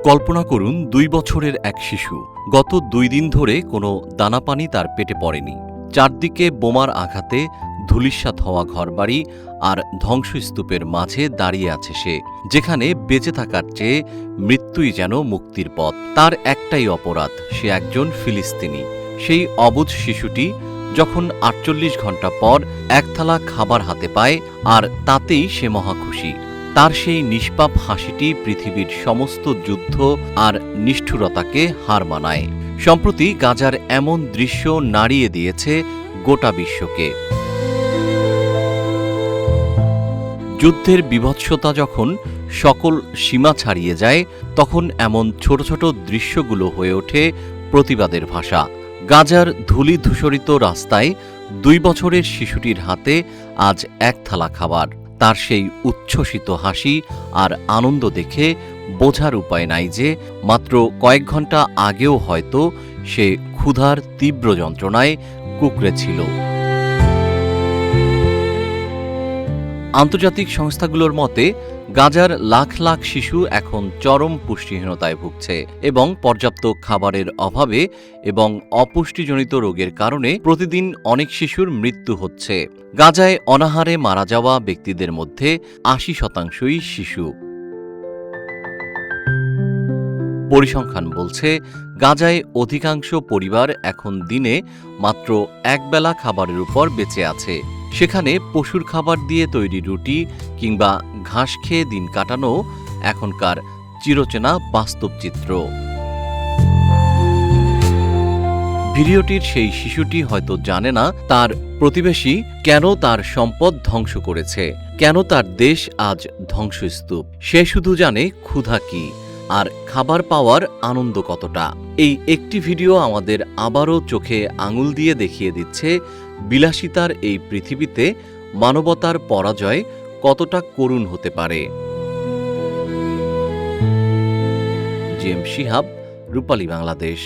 কল্পনা করুন ২ বছরের এক শিশু গত ২ দিন ধরে কোনো দানাপানি তার পেটে পড়েনি। চারদিকে বোমার আঘাতে ধূলিসাৎ হওয়া ঘরবাড়ি আর ধ্বংসস্তূপের মাঝে দাঁড়িয়ে আছে সে, যেখানে বেঁচে থাকার চেয়ে মৃত্যুই যেন মুক্তির পথ। তার একটাই অপরাধ, সে একজন ফিলিস্তিনি। সেই অবুঝ শিশুটি যখন ৪৮ ঘণ্টা পর এক থালা খাবার হাতে পায়, আর তাতেই সে মহাখুশি। তার সেই নিষ্পাপ হাসিটি পৃথিবীর সমস্ত যুদ্ধ আর নিষ্ঠুরতাকে হার মানায়। সম্প্রতি গাজার এমন দৃশ্য নাড়িয়ে দিয়েছে গোটা বিশ্বকে। যুদ্ধের বীভৎসতা যখন সকল সীমা ছাড়িয়ে যায়, তখন এমন ছোট ছোট দৃশ্যগুলো হয়ে ওঠে প্রতিবাদের ভাষা। গাজার ধূলি ধূসরিত রাস্তায় ২ বছরের শিশুটির হাতে আজ এক থালা খাবার। তার সেই উচ্ছ্বসিত হাসি আর আনন্দ দেখে বোঝার উপায় নাই যে মাত্র কয়েক ঘন্টা আগেও হয়তো সে ক্ষুধার তীব্র যন্ত্রণায় কুঁকড়েছিল। আন্তর্জাতিক সংস্থাগুলোর মতে গাজার লাখ লাখ শিশু এখন চরম পুষ্টিহীনতায় ভুগছে এবং পর্যাপ্ত খাবারের অভাবে এবং অপুষ্টিজনিত রোগের কারণে প্রতিদিন অনেক শিশুর মৃত্যু হচ্ছে। গাজায় অনাহারে মারা যাওয়া ব্যক্তিদের মধ্যে ৮০% শিশু। পরিসংখ্যান বলছে, গাজায় অধিকাংশ পরিবার এখন দিনে মাত্র একবেলা খাবারের উপর বেঁচে আছে। সেখানে পশুর খাবার দিয়ে তৈরি রুটি কিংবা ঘাস খেয়ে দিন কাটানো এখনকার চিরচেনা বাস্তব চিত্র। ভিডিওটির সেই শিশুটি হয়তো জানে না তার প্রতিবেশী কেন তার সম্পদ ধ্বংস করেছে, কেন তার দেশ আজ ধ্বংসস্তূপ। সে শুধু জানে ক্ষুধা কি আর খাবার পাওয়ার আনন্দ কতটা। এই একটি ভিডিও আমাদের আবারও চোখে আঙুল দিয়ে দেখিয়ে দিচ্ছে বিলাসিতার এই পৃথিবীতে মানবতার পরাজয় কতটা করুণ হতে পারে। জিএম শিহাব, রূপালী বাংলাদেশ।